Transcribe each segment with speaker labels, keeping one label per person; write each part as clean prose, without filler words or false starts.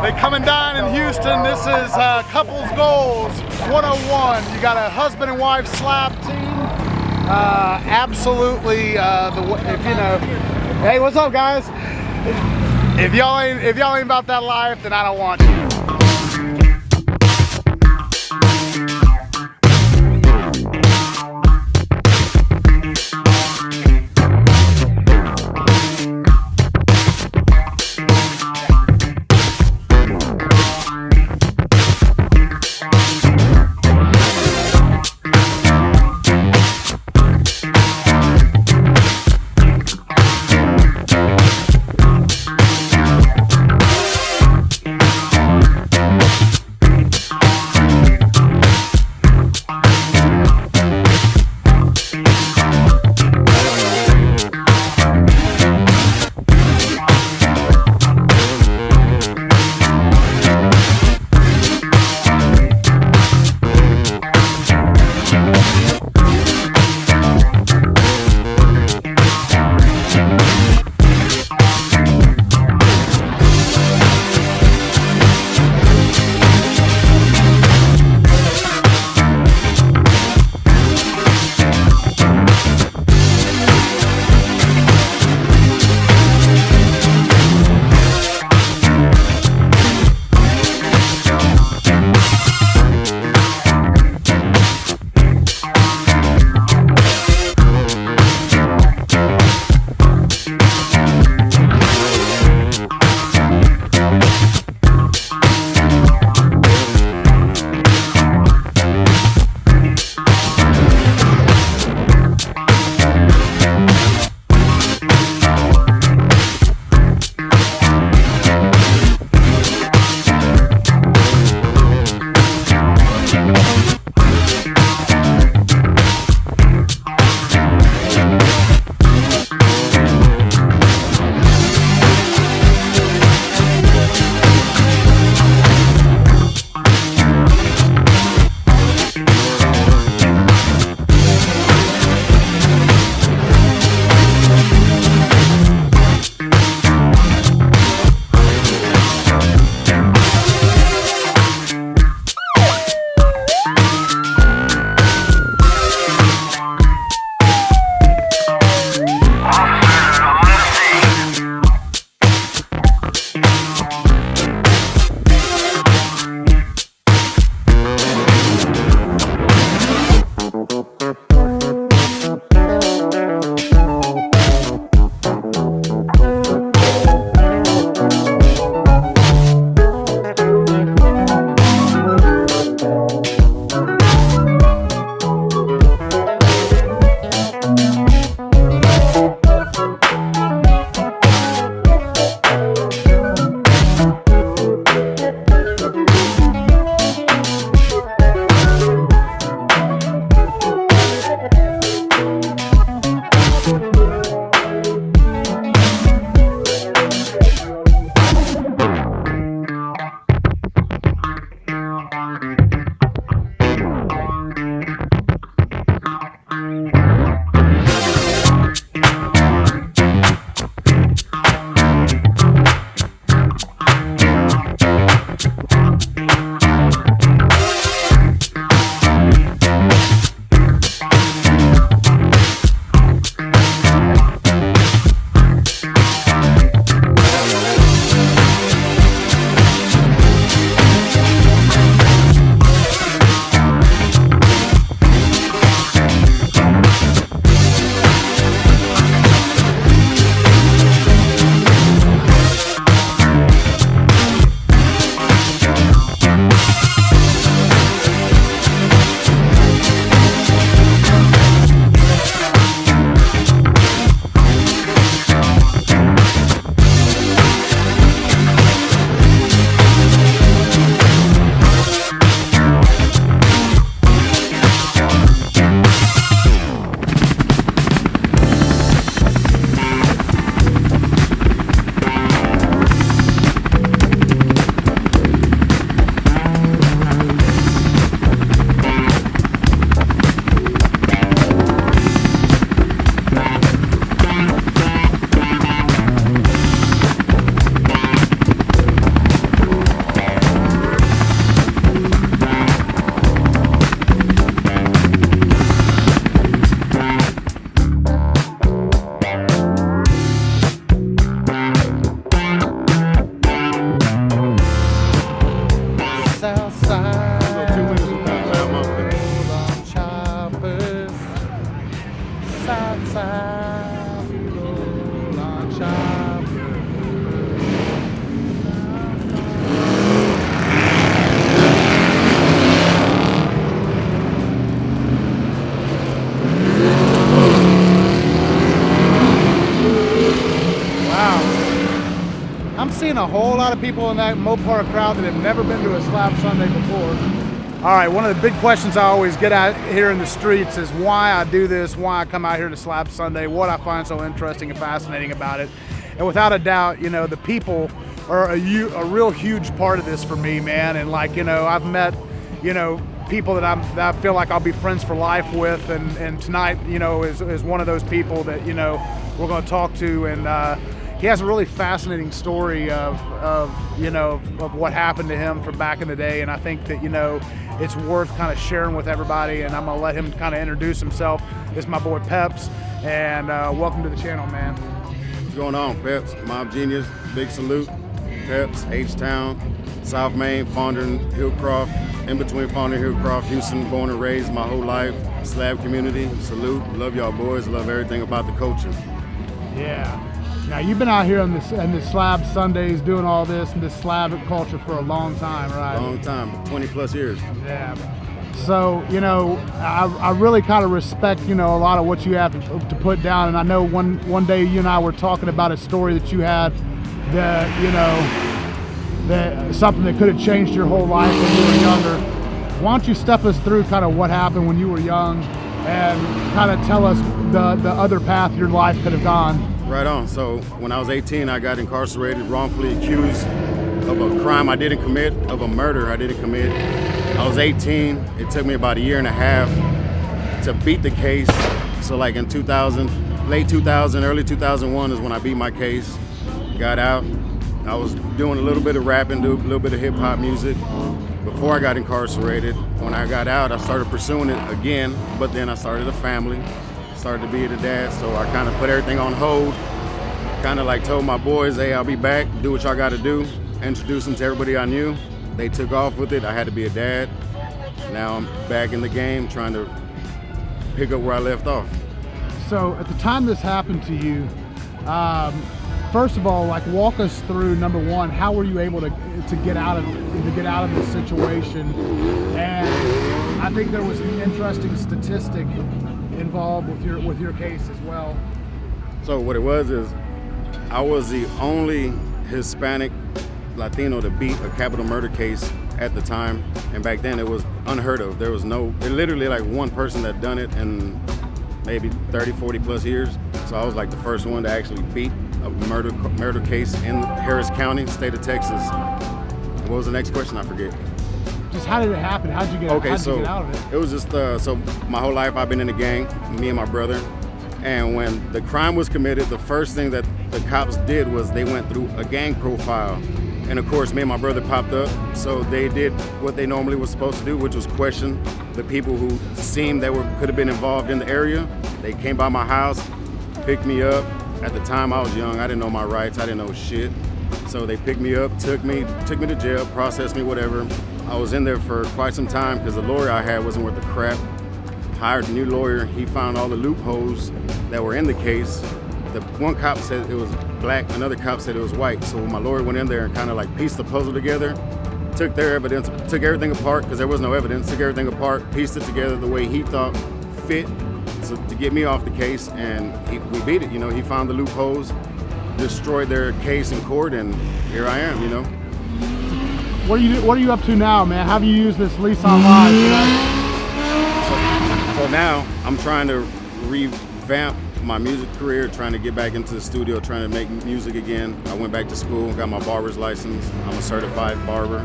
Speaker 1: They come and dine in Houston. This is Couples Goals 101. You got a husband and wife slab team. Absolutely, if you know. Hey, what's up, guys? If y'all ain't about that life, then I don't want you. I'm seeing a whole lot of people in that Mopar crowd that have never been to a Slab Sunday before. All right, one of the big questions I always get out here in the streets is why I do this, why I come out here to Slab Sunday, what I find so interesting and fascinating about it. And without a doubt, you know, the people are a real huge part of this for me, man. And like, you know, I've met, you know, people that I feel like I'll be friends for life with, and tonight, you know, is one of those people that, you know, we're going to talk to, and he has a really fascinating story of you know, of what happened to him from back in the day, and I think that, you know, it's worth kind of sharing with everybody, and I'm going to let him kind of introduce himself. This is my boy Peps, and welcome to the channel, man.
Speaker 2: What's going on, Peps? Mob Genius, big salute. Peps, H-Town, South Main, Fondren, Hillcroft, in between Fondren and Hillcroft, Houston, born and raised my whole life. Slab community, salute. Love y'all boys, love everything about the culture.
Speaker 1: Yeah. Now you've been out here on this Slab Sundays doing all this and this slab culture for a long time, right?
Speaker 2: Long time, 20 plus years.
Speaker 1: Yeah. So, you know, I really kind of respect, you know, a lot of what you have to put down, and I know one day you and I were talking about a story that you had that, you know, that something that could have changed your whole life when you were younger. Why don't you step us through kind of what happened when you were young and kind of tell us the other path your life could have gone?
Speaker 2: Right on. So when I was 18, I got incarcerated, wrongfully accused of a crime I didn't commit, of a murder I didn't commit. I was 18. It took me about a year and a half to beat the case. So like in 2000, late 2000, early 2001 is when I beat my case. Got out. I was doing a little bit of rapping, do a little bit of hip hop music before I got incarcerated. When I got out, I started pursuing it again, but then I started a family, started to be the dad, so I kind of put everything on hold. Kind of like told my boys, hey, I'll be back, do what y'all got to do. Introduced them to everybody I knew. They took off with it. I had to be a dad. Now I'm back in the game, trying to pick up where I left off.
Speaker 1: So at the time this happened to you, first of all, like walk us through, number one, how were you able to get out of this situation? And I think there was an interesting statistic involved with your case as well.
Speaker 2: So what it was is I was the only Hispanic Latino to beat a capital murder case at the time, and back then it was unheard of. There was literally like one person that done it in maybe 30, 40 plus years. So I was like the first one to actually beat a murder case in Harris County, state of Texas. What was the next question? I forget.
Speaker 1: Just how did it happen? How'd you get out of it?
Speaker 2: It was just, so my whole life I've been in the gang, me and my brother. And when the crime was committed, the first thing that the cops did was they went through a gang profile. And of course, me and my brother popped up. So they did what they normally were supposed to do, which was question the people who seemed that could have been involved in the area. They came by my house, picked me up. At the time I was young, I didn't know my rights, I didn't know shit. So they picked me up, took me to jail, processed me, whatever. I was in there for quite some time because the lawyer I had wasn't worth a crap. Hired a new lawyer, he found all the loopholes that were in the case. The one cop said it was black, another cop said it was white. So my lawyer went in there and kind of like pieced the puzzle together, took their evidence, took everything apart because there was no evidence, took everything apart, pieced it together the way he thought fit to get me off the case, and we beat it. You know, he found the loopholes, destroyed their case in court, and here I am, you know.
Speaker 1: What are you up to now, man? How do you use this lease on live? You know?
Speaker 2: So now I'm trying to revamp my music career, trying to get back into the studio, trying to make music again. I went back to school, got my barber's license. I'm a certified barber.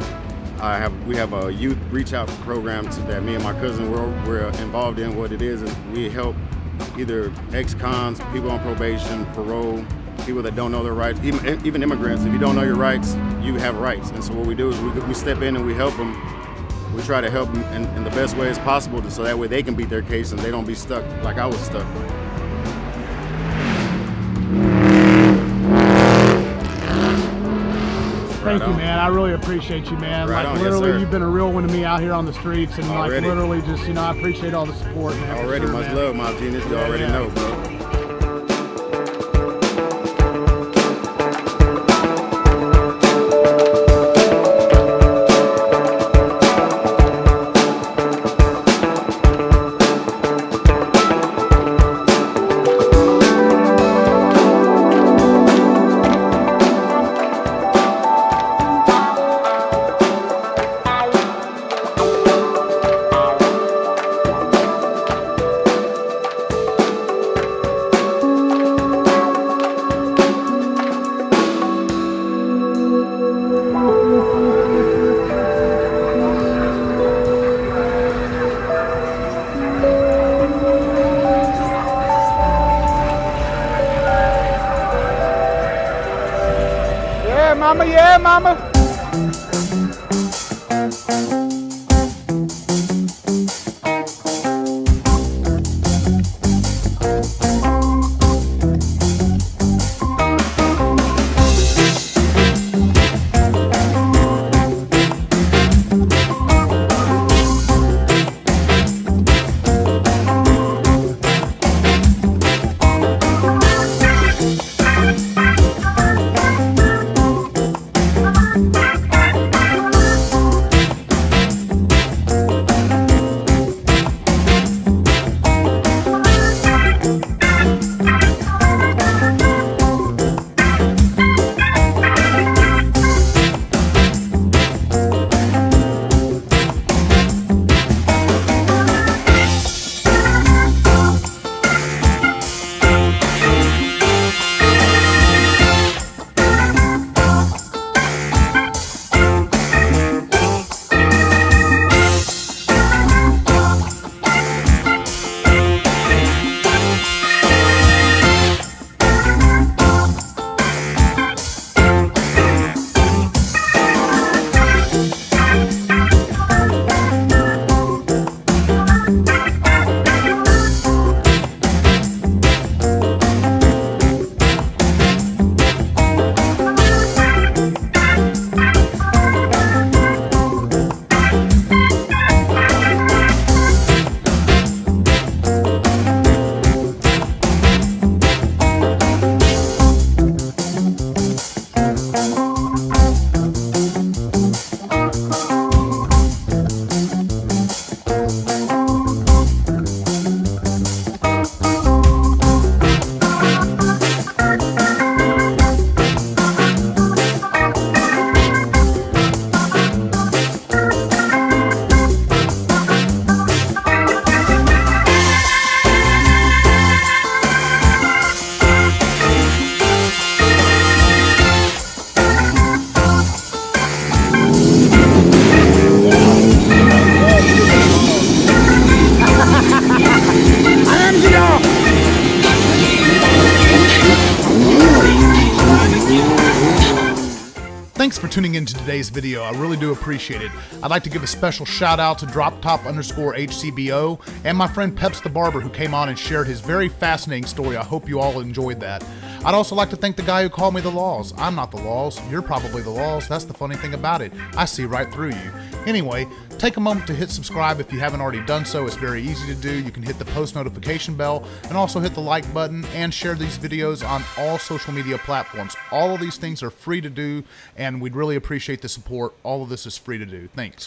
Speaker 2: We have a youth reach out program that me and my cousin we're involved in. What it is we help either ex-cons, people on probation, parole, people that don't know their rights, even immigrants. If you don't know your rights, you have rights. And so what we do is we step in and we help them. We try to help them in the best way as possible so that way they can beat their case and they don't be stuck like I was stuck.
Speaker 1: Thank you, man. I really appreciate you, man.
Speaker 2: Right
Speaker 1: like
Speaker 2: on.
Speaker 1: literally,
Speaker 2: yes,
Speaker 1: you've been a real one to me out here on the streets, and
Speaker 2: already.
Speaker 1: like literally, just I appreciate all the support, man.
Speaker 2: Already, much love, Mob Genius. You already know, bro.
Speaker 1: mama, yeah, mama.
Speaker 3: Thanks for tuning in to today's video. I really do appreciate it. I'd like to give a special shout out to DropTop_HCBO and my friend Peps the Barber, who came on and shared his very fascinating story. I hope you all enjoyed that. I'd also like to thank the guy who called me the Laws. I'm not the Laws. You're probably the Laws. That's the funny thing about it. I see right through you. Anyway, take a moment to hit subscribe if you haven't already done so. It's very easy to do. You can hit the post notification bell and also hit the like button and share these videos on all social media platforms. All of these things are free to do, and we'd really appreciate the support. All of this is free to do. Thanks.